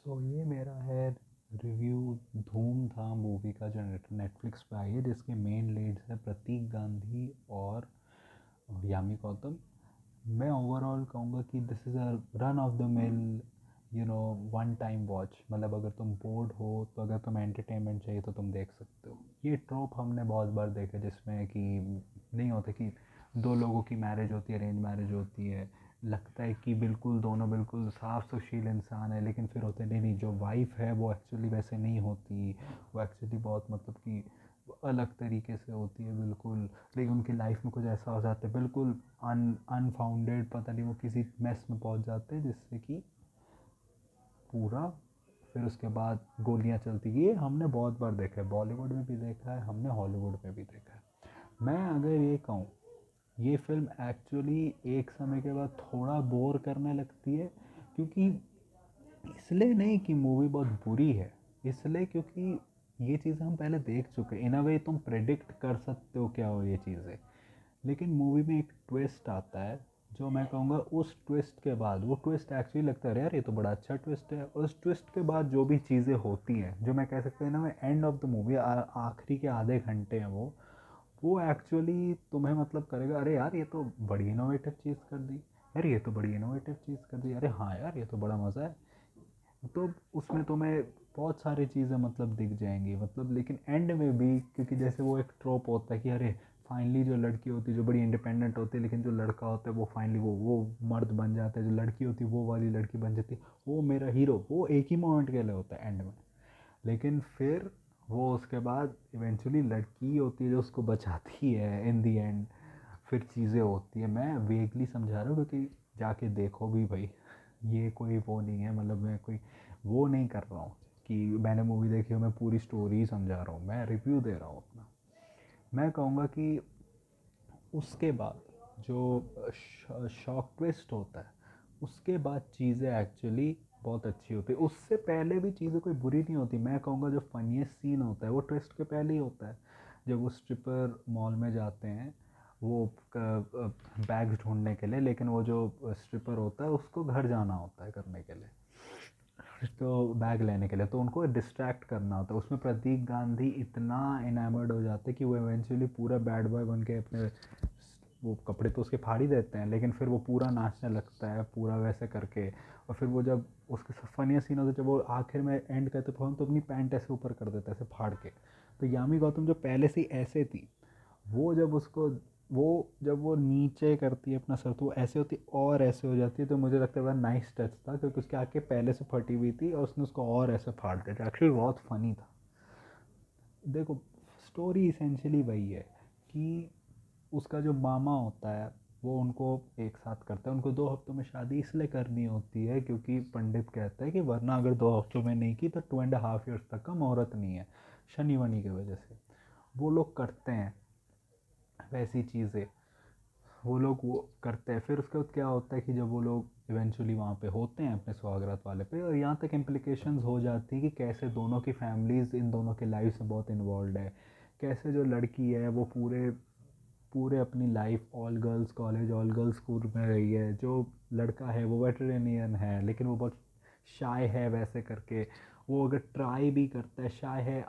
सो ये मेरा है रिव्यू धूम था मूवी का जो नेटफ्लिक्स पे आई है, जिसके मेन लीड्स है प्रतीक गांधी और यामी गौतम। मैं ओवरऑल कहूँगा कि this is a run of the mill, one time watch. मतलब अगर तुम बोर्ड हो तो अगर तुम्हें एंटरटेनमेंट चाहिए तो तुम देख सकते हो। ये ट्रोप हमने बहुत बार देखा जिसमें कि नहीं होता कि दो लोगों की मैरिज होती है, अरेंज मैरिज होती है, लगता है कि बिल्कुल दोनों बिल्कुल साफ सुशील इंसान है, लेकिन फिर होते नहीं नहीं, जो वाइफ है वो एक्चुअली वैसे नहीं होती। वो एक्चुअली बहुत मतलब कि अलग तरीके से होती है बिल्कुल। लेकिन उनकी लाइफ में कुछ ऐसा हो जाता है बिल्कुल अनफाउंडेड, पता नहीं वो किसी मेस में पहुंच जाते हैं जिससे कि पूरा फिर उसके बाद गोलियां चलती। ये हमने बहुत बार देखा है, बॉलीवुड में भी देखा है हमने, हॉलीवुड में भी देखा है। मैं अगर ये कहूँ, ये फ़िल्म एक्चुअली एक समय के बाद थोड़ा बोर करने लगती है, क्योंकि इसलिए नहीं कि मूवी बहुत बुरी है, इसलिए क्योंकि ये चीज़ें हम पहले देख चुके हैं। इन अ वे तुम प्रेडिक्ट कर सकते हो क्या हो ये चीज़ें, लेकिन मूवी में एक ट्विस्ट आता है जो मैं कहूँगा उस ट्विस्ट के बाद, वो ट्विस्ट एक्चुअली लगता है यार ये तो बड़ा अच्छा ट्विस्ट है। उस ट्विस्ट के बाद जो भी चीज़ें होती हैं, जो मैं कह सकते हैं ना, मैं एंड ऑफ द मूवी, आखिरी के आधे घंटे हैं वो एक्चुअली तुम्हें मतलब करेगा, अरे यार ये तो बड़ी इनोवेटिव चीज़ कर दी, यार ये तो बड़ी इनोवेटिव चीज़ कर दी, अरे हाँ यार ये तो बड़ा मज़ा है। तो उसमें तुम्हें बहुत सारी चीज़ें मतलब दिख जाएंगी, मतलब लेकिन एंड में भी, क्योंकि जैसे वो एक ट्रोप होता है कि अरे फाइनली जो लड़की होती है जो बड़ी इंडिपेंडेंट होती है, लेकिन जो लड़का होता है वो फाइनली वो मर्द बन जाता है, जो लड़की होती है वो वाली लड़की बन जाती है, वो मेरा हीरो, वो एक ही मोमेंट के लिए होता है एंड में। लेकिन फिर वो उसके बाद इवेंचुअली लड़की होती है जो उसको बचाती है इन दी एंड। फिर चीज़ें होती है, मैं वेगली समझा रहा हूँ क्योंकि जाके देखो भी भाई। ये कोई वो नहीं है, मतलब मैं कोई वो नहीं कर रहा हूँ कि मैंने मूवी देखी हो मैं पूरी स्टोरी ही समझा रहा हूँ, मैं रिव्यू दे रहा हूँ अपना। मैं कहूँगा कि उसके बाद जो शॉक ट्विस्ट होता है, उसके बाद चीज़ें एक्चुअली बहुत अच्छी होती है। उससे पहले भी चीज़ें कोई बुरी नहीं होती। मैं कहूँगा जो फनीस्ट सीन होता है वो ट्विस्ट के पहले ही होता है, जब वो स्ट्रिपर मॉल में जाते हैं वो बैग्स ढूंढने के लिए, लेकिन वो जो स्ट्रिपर होता है उसको घर जाना होता है करने के लिए, तो बैग लेने के लिए, तो उनको डिस्ट्रैक्ट करना होता है। उसमें प्रतीक गांधी इतना इनामर्ड हो जाते हैं कि वो इवेंचुअली पूरा बैड बॉय बन के अपने वो कपड़े तो उसके फाड़ ही देते हैं, लेकिन फिर वो पूरा नाचने लगता है पूरा वैसे करके। और फिर वो जब उसके फनी सीन होता है जब वो आखिर में एंड करते फोन तो अपनी पैंट ऐसे ऊपर कर देता है ऐसे फाड़ के। तो यामी गौतम जो पहले से ही ऐसे थी, वो जब उसको वो जब वो नीचे करती है अपना सर तो वो ऐसे होती और ऐसे हो जाती है, तो मुझे लगता है बड़ा नाइस टच था, क्योंकि उसके आगे पहले से फटी हुई थी और उसने उसको और ऐसे फाड़ दिया था। एक्चुअली बहुत फनी था। देखो, स्टोरी इसेंशियली वही है कि उसका जो मामा होता है वो उनको एक साथ करता है। उनको 2 हफ्तों में शादी इसलिए करनी होती है क्योंकि पंडित कहता है कि वरना अगर 2 हफ्तों में नहीं की तो 2.5 years तक का मुहूर्त नहीं है, शनि वनी की वजह से। वो लोग करते हैं वैसी चीज़ें, वो लोग वो करते हैं। फिर उसके बाद क्या होता है कि जब वो लोग इवेंचुअली वहाँ पे होते हैं अपने स्वागरात वाले पे, और यहाँ तक इम्प्लिकेशंस हो जाती है कि कैसे दोनों की फैमिलीज़ इन दोनों के लाइफ में बहुत इन्वॉल्व है। कैसे जो लड़की है वो पूरे पूरे अपनी life all girls college all girls school में रही है, जो लड़का है वो वेटरेनियन है लेकिन वो बहुत शाय है वैसे करके। वो अगर ट्राई भी करता है, शाय है,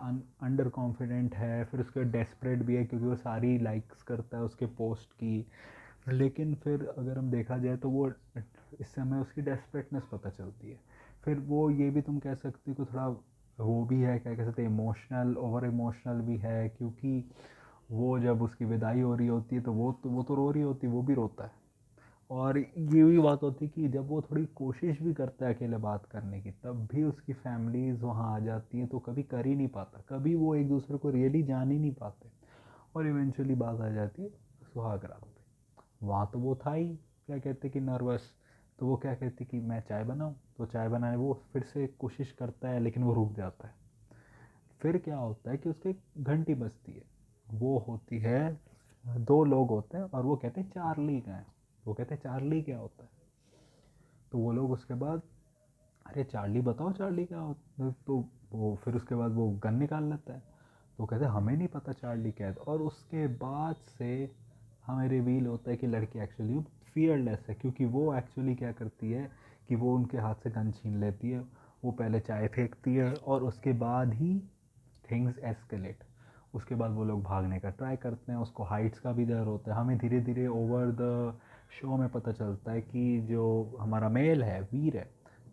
अंडर कॉन्फिडेंट है, फिर उसके डेस्परेट भी है क्योंकि वो सारी लाइक्स करता है उसके पोस्ट की। लेकिन फिर अगर हम देखा जाए तो वो इस समय उसकी डेस्परेटनेस पता चलती है। फिर वो ये भी तुम कह सकते हो कि थोड़ा वो भी है, क्या कह सकते हैं, इमोशनल, ओवर इमोशनल भी है, क्योंकि वो जब उसकी विदाई हो रही होती है तो वो तो रो रही होती है, वो भी रोता है। और ये भी बात होती है कि जब वो थोड़ी कोशिश भी करता है अकेले बात करने की, तब भी उसकी फैमिलीज़ वहाँ आ जाती हैं तो कभी कर ही नहीं पाता, कभी वो एक दूसरे को रियली जान ही नहीं पाते। और इवेंचुअली बात आ जाती है सुहाग रात पे। वहाँ तो वो था ही, क्या कहते कि नर्वस, तो वो क्या कहती कि मैं चाय बनाऊँ, तो चाय बनाने वो फिर से कोशिश करता है लेकिन वो रुक जाता है। फिर क्या होता है कि उसकी घंटी बजती है, वो होती है, 2 लोग होते हैं और वो कहते हैं चार्ली का है। वो कहते हैं चार्ली क्या होता है, तो वो लोग उसके बाद, अरे चार्ली बताओ चार्ली क्या होता है, तो वो फिर उसके बाद वो गन निकाल लेता है। तो कहते हैं हमें नहीं पता चार्ली क्या है। और उसके बाद से हमें रिवील होता है कि लड़की एक्चुअली फियरलेस है, क्योंकि वो एक्चुअली क्या करती है कि वो उनके हाथ से गन छीन लेती है। वो पहले चाय फेंकती है और उसके बाद ही थिंग्स एस्केलेट। उसके बाद वो लोग भागने का ट्राई करते हैं, उसको हाइट्स का भी डर होता है। हमें धीरे धीरे ओवर द शो में पता चलता है कि जो हमारा मेल है, वीर है,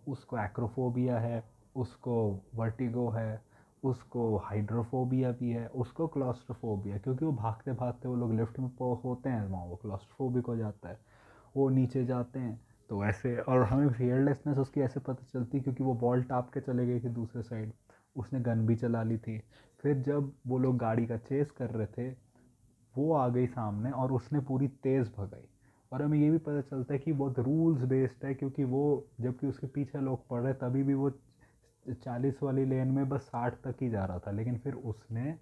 उसको एक्रोफोबिया है, उसको वर्टिगो है, उसको हाइड्रोफोबिया भी है, उसको क्लॉस्ट्रोफोबिया, क्योंकि वो भागते भागते वो लोग लिफ्ट में होते हैं, वहाँ वो क्लॉस्ट्रोफोबिक हो जाता है। वो नीचे जाते हैं तो ऐसे, और हमें फियरलेसनेस उसकी ऐसे पता चलती क्योंकि वो बॉल टाप के चले गई थी दूसरे साइड, उसने गन भी चला ली थी। फिर जब वो लोग गाड़ी का चेस कर रहे थे, वो आ गई सामने और उसने पूरी तेज़ भगाई। और हमें ये भी पता चलता है कि बहुत रूल्स बेस्ड है, क्योंकि वो जबकि उसके पीछे लोग पड़ रहे तभी भी वो 40 वाली लेन में बस 60 तक ही जा रहा था, लेकिन फिर उसने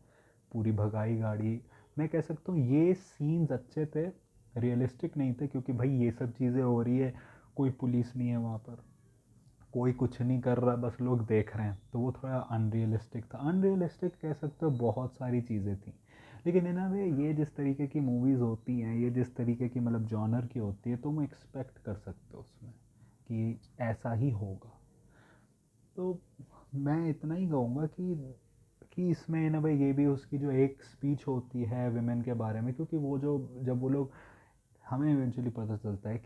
पूरी भगाई गाड़ी। मैं कह सकता हूँ ये सीन्स अच्छे थे, रियलिस्टिक नहीं थे, क्योंकि भाई ये सब चीज़ें हो रही है, कोई पुलिस नहीं है वहाँ पर, कोई कुछ नहीं कर रहा, बस लोग देख रहे हैं, तो वो थोड़ा अनरियलिस्टिक था। अनरियलिस्टिक कह सकते हो, बहुत सारी चीज़ें थी, लेकिन इन वे ये जिस तरीके की मूवीज़ होती हैं, ये जिस तरीके की मतलब जॉनर की होती है, तुम एक्सपेक्ट कर सकते हो उसमें कि ऐसा ही होगा। तो मैं इतना ही कहूँगा कि इसमें ना भाई ये भी उसकी जो एक स्पीच होती है विमेन के बारे में, क्योंकि वो जो जब वो लोग, हमें इवेंचुअली पता चलता है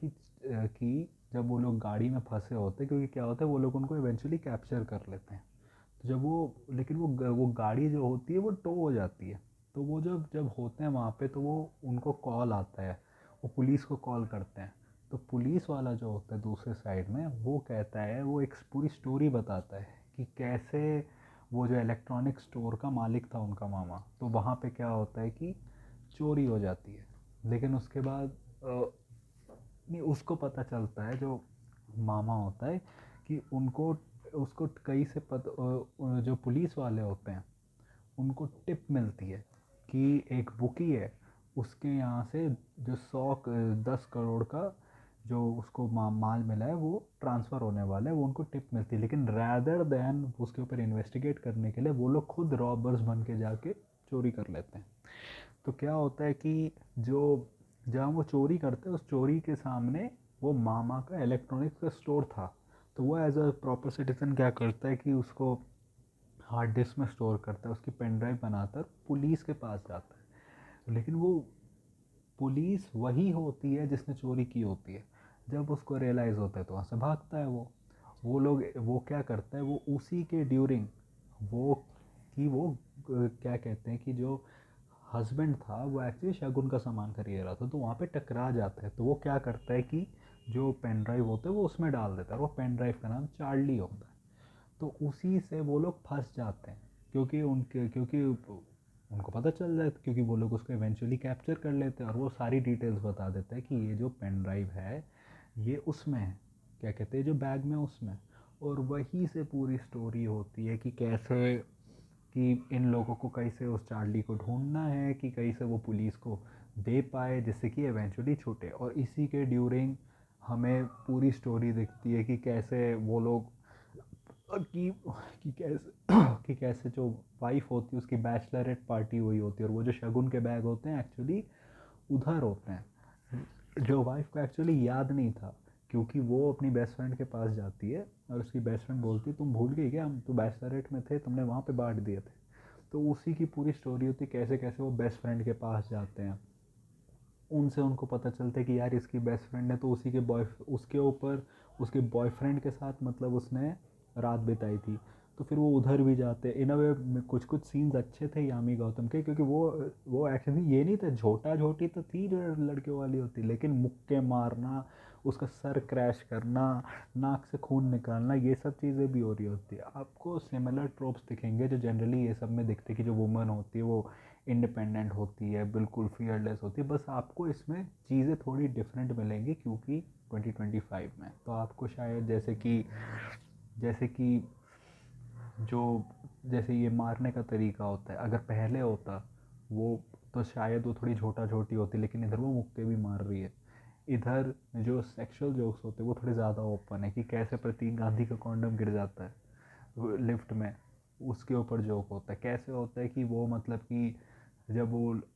कि जब वो लोग गाड़ी में फंसे होते हैं, क्योंकि क्या होता है वो लोग उनको इवेंचुअली कैप्चर कर लेते हैं। तो जब वो, लेकिन वो गाड़ी जो होती है वो टो हो जाती है। तो वो जब जब होते हैं वहाँ पे, तो वो उनको कॉल आता है, वो पुलिस को कॉल करते हैं। तो पुलिस वाला जो होता है दूसरे साइड में, वो कहता है, वो एक पूरी स्टोरी बताता है कि कैसे वो जो इलेक्ट्रॉनिक स्टोर का मालिक था उनका मामा, तो वहाँ पे क्या होता है कि चोरी हो जाती है। लेकिन उसके बाद नहीं, उसको पता चलता है, जो मामा होता है, कि उनको उसको कई से जो पुलिस वाले होते हैं उनको टिप मिलती है कि एक बुकी है, उसके यहाँ से जो 10 करोड़ का जो उसको माल मिला है वो ट्रांसफ़र होने वाला है, वो उनको टिप मिलती है। लेकिन रैदर देन उसके ऊपर इन्वेस्टिगेट करने के लिए वो लोग खुद रॉबर्स बन के जाके चोरी कर लेते हैं। तो क्या होता है कि जो जहाँ वो चोरी करते हैं उस चोरी के सामने वो मामा का इलेक्ट्रॉनिक्स का स्टोर था। तो वो एज अ प्रॉपर सिटीजन क्या करता है कि उसको हार्ड डिस्क में स्टोर करता है, उसकी पेन ड्राइव बनाकर पुलिस के पास जाता है। लेकिन वो पुलिस वही होती है जिसने चोरी की होती है। जब उसको रियलाइज़ होता है तो वहाँ से भागता है वो लोग, वो क्या करता है, वो उसी के ड्यूरिंग वो वो क्या कहते हैं कि जो हस्बैंड था वो एक्चुअली शगुन का सामान खरीद रहा था, तो वहाँ पे टकरा जाता है। तो वो क्या करता है कि जो पेन ड्राइव होता है वो उसमें डाल देता है, और वो पेन ड्राइव का नाम चार्ली होता है। तो उसी से वो लोग फंस जाते हैं, क्योंकि उनको पता चल जाता है, क्योंकि वो लोग उसको इवेंचुअली कैप्चर कर लेते हैं और वो सारी डिटेल्स बता देते हैं कि ये जो पेन ड्राइव है ये उसमें है, क्या कहते हैं, जो बैग में उसमें। और वहीं से पूरी स्टोरी होती है कि कैसे कि इन लोगों को कैसे उस चार्ली को ढूंढना है, कि कैसे वो पुलिस को दे पाए जिससे कि इवेंचुअली छूटे। और इसी के ड्यूरिंग हमें पूरी स्टोरी दिखती है कि कैसे वो लोग कि कैसे कि कैसे जो वाइफ होती है उसकी बैचलरेट पार्टी हुई होती है, और वो जो शगुन के बैग होते हैं एक्चुअली उधर होते हैं। जो वाइफ को एक्चुअली याद नहीं था, क्योंकि वो अपनी बेस्ट फ्रेंड के पास जाती है और उसकी बेस्ट फ्रेंड बोलती है तुम भूल गई क्या, हम तो बैचलरेट में थे, तुमने वहाँ पे बांट दिए थे। तो उसी की पूरी स्टोरी होती है, कैसे कैसे वो बेस्ट फ्रेंड के पास जाते हैं, उनसे उनको पता चलता है कि यार इसकी बेस्ट फ्रेंड है, तो उसी के उसके ऊपर उसके बॉयफ्रेंड के साथ मतलब उसने रात बिताई थी। तो फिर वो उधर भी जाते हैं। इन अ वे कुछ कुछ सीन्स अच्छे थे यामी गौतम के, क्योंकि वो एक्चुअली ये नहीं था, झोटा झोटी तो थी जो लड़कियों वाली होती, लेकिन मुक्के मारना, उसका सर क्रैश करना, नाक से खून निकालना, ये सब चीज़ें भी हो रही होती है। आपको सिमिलर ट्रोप्स दिखेंगे जो जनरली ये सब में दिखते हैं, कि जो वुमन होती है वो इंडिपेंडेंट होती है, बिल्कुल फियरलेस होती है। बस आपको इसमें चीज़ें थोड़ी डिफरेंट मिलेंगी क्योंकि 2025 में तो आपको शायद जैसे कि जो जैसे ये मारने का तरीका होता है, अगर पहले होता वो, तो शायद वो थोड़ी छोटा छोटी होती, लेकिन इधर वो मुक्के भी मार रही है। इधर जो सेक्सुअल जोक्स होते हैं वो थोड़े ज़्यादा ओपन है, कि कैसे प्रतीक गांधी का कॉन्डम गिर जाता है लिफ्ट में, उसके ऊपर जोक होता है। कैसे होता है कि वो मतलब कि जब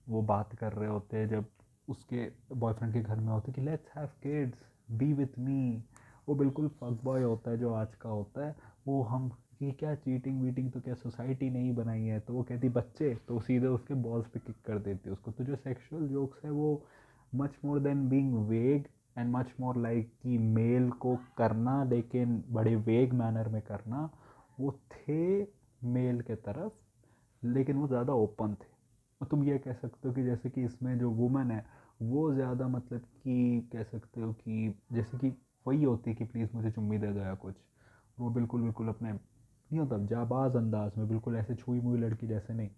वो बात कर रहे होते हैं, जब उसके बॉयफ्रेंड के घर में होते हैं कि let's have kids, B with me, वो बिल्कुल फक बॉय होता है जो आज का होता है, वो हम कि क्या चीटिंग वीटिंग, तो क्या सोसाइटी नहीं बनाई है, तो वो कहती बच्चे, तो सीधे उसके बॉल्स पे किक कर देती है उसको। तो जो सेक्सुअल जोक्स है वो मच मोर देन बीइंग वेग एंड मच मोर लाइक कि मेल को करना लेकिन बड़े वेग मैनर में करना, वो थे मेल के तरफ, लेकिन वो ज़्यादा ओपन थे। और तुम ये कह सकते हो कि जैसे कि इसमें जो वुमन है वो ज़्यादा मतलब कि कह सकते हो कि जैसे कि वही होती है कि प्लीज़ मुझे चुम्मी दे दो या कुछ, वो बिल्कुल बिल्कुल अपने नहीं होता जाबाज अंदाज में, बिल्कुल ऐसे छुई मुई लड़की जैसे नहीं।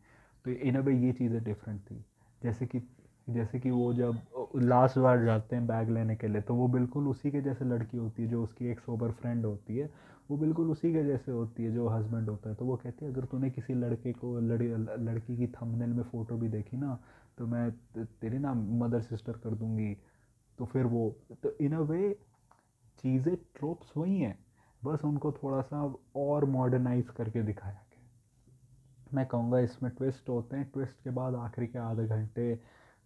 तो इन अ वे ये चीज़ें डिफरेंट थी। जैसे कि जैसे कि वो जब लास्ट बार जाते हैं बैग लेने के लिए, तो वो बिल्कुल उसी के जैसे लड़की होती है जो उसकी एक सोबर फ्रेंड होती है, वो बिल्कुल उसी के जैसे होती है जो हस्बैंड होता है। तो वो कहती है अगर तूने किसी लड़के को लड़की की थंबनेल में फ़ोटो भी देखी ना, तो मैं तेरी ना मदर सिस्टर कर दूंगी। तो फिर वो, तो इन अ वे चीज़ें ट्रोप्स वही हैं, बस उनको थोड़ा सा और मॉडर्नाइज करके दिखाया गया। मैं कहूँगा इसमें ट्विस्ट होते हैं, ट्विस्ट के बाद आखिरी के आधे घंटे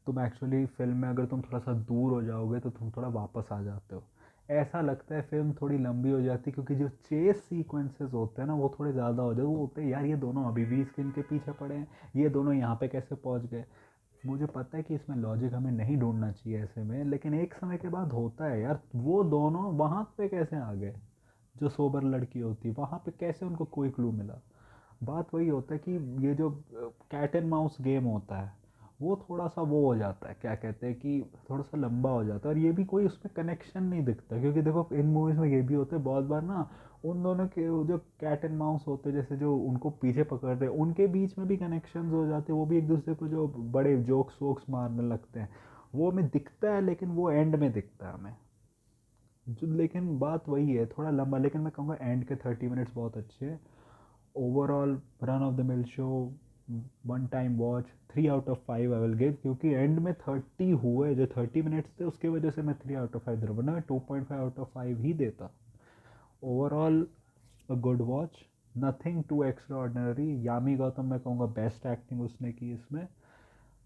तुम एक्चुअली फिल्म में अगर तुम थोड़ा सा दूर हो जाओगे तो तुम थोड़ा वापस आ जाते हो। ऐसा लगता है फिल्म थोड़ी लंबी हो जाती है क्योंकि जो चेस सीक्वेंसेस होते हैं ना वो थोड़े ज़्यादा हो जाते हैं। वो होते हैं यार ये दोनों अभी भी स्क्रीन के पीछे पड़े हैं, ये दोनों यहाँ पे कैसे पहुँच गए। मुझे पता है कि इसमें लॉजिक हमें नहीं ढूंढना चाहिए ऐसे में, लेकिन एक समय के बाद होता है यार, वो दोनों वहाँ पे कैसे आ गए। जो सोबर लड़की होती है वहाँ पे कैसे उनको कोई क्लू मिला। बात वही होता है कि ये जो कैट एंड माउस गेम होता है वो थोड़ा सा वो हो जाता है, क्या कहते हैं कि थोड़ा सा लंबा हो जाता है, और ये भी कोई उसमें कनेक्शन नहीं दिखता। क्योंकि देखो इन मूवीज़ में ये भी होता है बहुत बार ना, उन दोनों के जो कैट एंड माउस होते हैं जैसे जो उनको पीछे पकड़ रहे हैं उनके बीच में भी कनेक्शंस हो जाते हैं, वो भी एक दूसरे को जो बड़े जोक्स वोक्स मारने लगते हैं, वो हमें दिखता है, लेकिन वो एंड में दिखता है हमें। जो लेकिन बात वही है थोड़ा लंबा, लेकिन मैं कहूँगा एंड के 30 मिनट्स बहुत अच्छे हैं। Overall run of the mill show, one time watch, 3 out of 5 I will give, क्योंकि एंड में 30 हुए जो 30 मिनट्स थे उसकी वजह से मैं 3 आउट ऑफ 5 दे रहा हूँ, वरना मैं 2.5 आउट ऑफ 5 ही देता। Overall a good watch, nothing to extraordinary. Yami Gautam मैं कहूँगा बेस्ट एक्टिंग उसने की इसमें।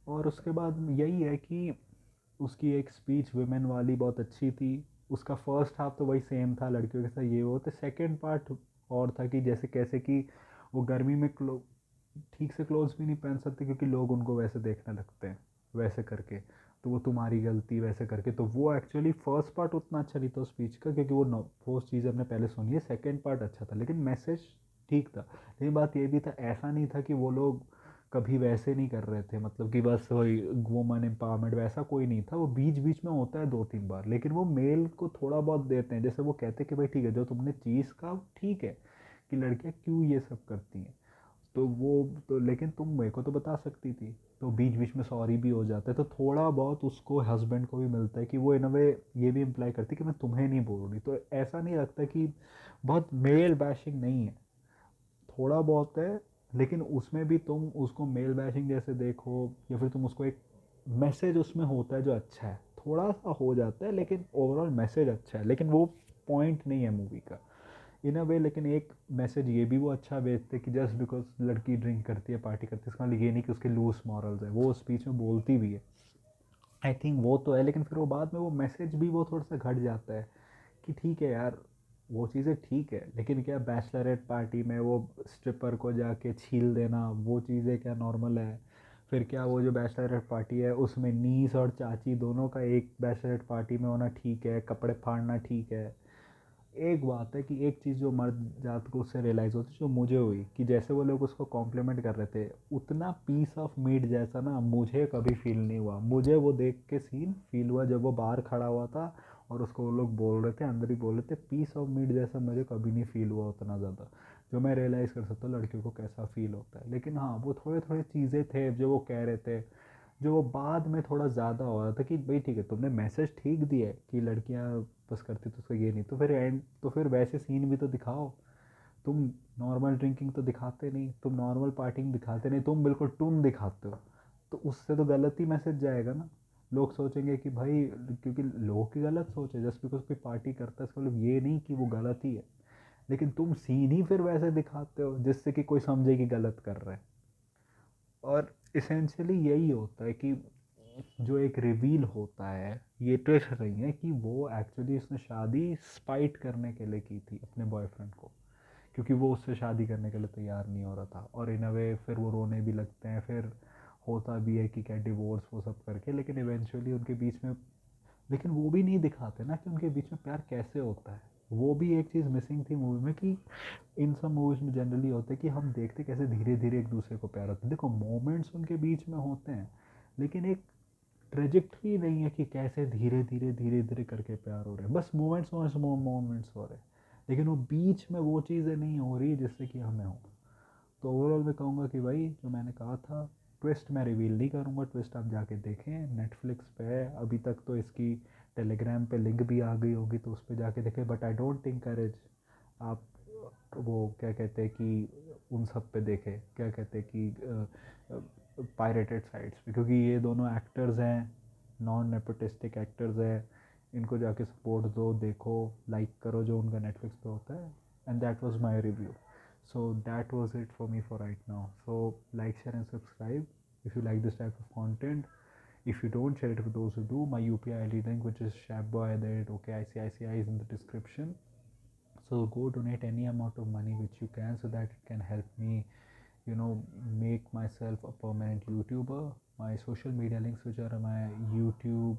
और उसके बाद यही है कि उसकी एक स्पीच वुमेन वाली बहुत अच्छी थी। उसका फर्स्ट हाफ तो वही सेम था लड़कियों के साथ ये वो, तो सेकेंड पार्ट और था कि जैसे कैसे कि वो गर्मी में ठीक से क्लोथ्स भी नहीं पहन सकते क्योंकि लोग उनको वैसे देखने लगते हैं वैसे करके, तो वो तुम्हारी गलती वैसे करके। तो वो एक्चुअली फर्स्ट पार्ट उतना अच्छा नहीं था स्पीच का क्योंकि वो चीज़ हमने पहले सुनी है। सेकेंड पार्ट अच्छा था लेकिन मैसेज ठीक था। लेकिन बात ये भी था, ऐसा नहीं था कि वो लोग कभी वैसे नहीं कर रहे थे, मतलब कि बस वही वुमन एम्पावरमेंट वैसा कोई नहीं था। वो बीच बीच में होता है 2-3 बार, लेकिन वो मेल को थोड़ा बहुत देते हैं। जैसे वो कहते हैं कि भाई ठीक है जो तुमने चीज़ का ठीक है कि लड़कियाँ क्यों ये सब करती हैं, तो वो तो लेकिन तुम मेरे को तो बता सकती थी। तो बीच बीच में सॉरी भी हो जाता है, तो थोड़ा बहुत उसको हस्बैंड को भी मिलता है कि वो इन अ वे ये भी इम्प्लाई करती है कि मैं तुम्हें नहीं बोल रही। तो ऐसा नहीं लगता कि बहुत मेल बैशिंग नहीं है, थोड़ा बहुत है, लेकिन उसमें भी तुम उसको मेल बैशिंग जैसे देखो या फिर तुम उसको एक मैसेज उसमें होता है जो अच्छा है, थोड़ा सा हो जाता है लेकिन ओवरऑल मैसेज अच्छा है, लेकिन वो पॉइंट नहीं है मूवी का इन अ वे। लेकिन एक मैसेज ये भी वो अच्छा भेजते कि जस्ट बिकॉज लड़की ड्रिंक करती है पार्टी करती है इसका मतलब ये नहीं कि उसके लूज मॉरल्स है, वो स्पीच में बोलती भी है। आई थिंक वो तो है, लेकिन फिर वो बाद में वो मैसेज भी वो थोड़ा सा घट जाता है कि ठीक है यार वो चीज़ें ठीक है, लेकिन क्या बैचलरेट पार्टी में वो स्ट्रिपर को जाके छील देना वो चीज़ें क्या नॉर्मल है। फिर क्या वो जो बैचलरेट पार्टी है उसमें नीस और चाची दोनों का एक बैचलरेट पार्टी में होना ठीक है, कपड़े फाड़ना ठीक है। एक बात है कि एक चीज़ जो मर्द जात को उससे रियलाइज़ होती है जो मुझे हुई कि जैसे वो लोग उसको कॉम्प्लीमेंट कर रहे थे उतना पीस ऑफ मीट जैसा ना मुझे कभी फील नहीं हुआ। मुझे वो देख के सीन फील हुआ जब वो बाहर खड़ा हुआ था और उसको वो लोग बोल रहे थे अंदर ही बोल रहे थे, पीस ऑफ मीट जैसा मुझे कभी नहीं फील हुआ उतना ज़्यादा, जो मैं रियलाइज़ कर सकता हूँ लड़कियों को कैसा फील होता है। लेकिन हाँ वो थोड़े थोड़े चीज़ें थे जो वो कह रहे थे जो वो बाद में थोड़ा ज़्यादा हो रहा था कि भाई ठीक है तुमने मैसेज ठीक दिया है कि लड़कियां बस करती तो उसका ये नहीं, तो फिर एंड तो फिर वैसे सीन भी तो दिखाओ। तुम नॉर्मल ड्रिंकिंग तो दिखाते नहीं, तुम नॉर्मल पार्टिंग दिखाते नहीं, तुम बिल्कुल टून दिखाते हो। तो उससे तो गलत ही मैसेज जाएगा ना। लोग सोचेंगे कि भाई क्योंकि लोगों की गलत सोच है, जस्ट बिकॉज कोई पार्टी करता है इसका मतलब ये नहीं कि वो गलत ही है, लेकिन तुम सीन ही फिर वैसे दिखाते हो जिससे कि कोई समझे कि गलत कर रहे हैं। और इसेंशियली यही होता है कि जो एक रिवील होता है ये ट्विस्ट नहीं है कि वो एक्चुअली उसने शादी स्पाइट करने के लिए की थी अपने बॉयफ्रेंड को, क्योंकि वो उससे शादी करने के लिए तैयार नहीं हो रहा था, और इन अ वे फिर वो रोने भी लगते हैं, फिर होता भी है कि क्या डिवोर्स वो सब करके, लेकिन इवेंचुअली उनके बीच में, लेकिन वो भी नहीं दिखाते ना कि उनके बीच में प्यार कैसे होता है। वो भी एक चीज़ मिसिंग थी मूवी में, कि इन सब मूवीज़ में जनरली होता है कि हम देखते कैसे धीरे धीरे एक दूसरे को प्यार होता है। देखो मोमेंट्स उनके बीच में होते हैं, लेकिन एक ट्रेजेक्ट्री नहीं है कि कैसे धीरे धीरे धीरे धीरे करके प्यार हो रहे हैं। बस मोमेंट्स मोमेंट्स मोमेंट्स हो रहे हैं, लेकिन वो बीच में वो चीज़ें नहीं हो रही जिससे कि हमें हो। तो ओवरऑल मैं कहूँगा कि भाई जो मैंने कहा था, ट्विस्ट मैं रिवील नहीं करूँगा, ट्विस्ट आप जाके देखें, नेटफ्लिक्स पे है अभी तक, तो इसकी टेलीग्राम पे लिंक भी आ गई होगी, तो उस पर जाके देखें। बट आई डोंट इंकरेज आप वो क्या कहते हैं कि उन सब पे देखें, क्या कहते हैं कि पायरेटेड साइट्स पे, क्योंकि ये दोनों एक्टर्स हैं, नॉन नेपोटिस्टिक एक्टर्स हैं। इनको जाके सपोर्ट दो, देखो, लाइक करो जो उनका नेटफ्लिक्स पे होता है। And that was my review. So that was it for me for right now. So like, share and subscribe if you like this type of content. If you don't, share it with those who do. My UPI ID link, which is shabboy@okicici, is in the description. So go donate any amount of money which you can, so that it can help me, make myself a permanent YouTuber. My social media links, which are my YouTube,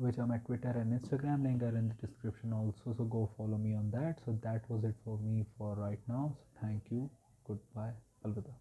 which are my Twitter and Instagram link, are in the description also. So go follow me on that. So that was it for me for right now. So thank you. Goodbye. Alvida.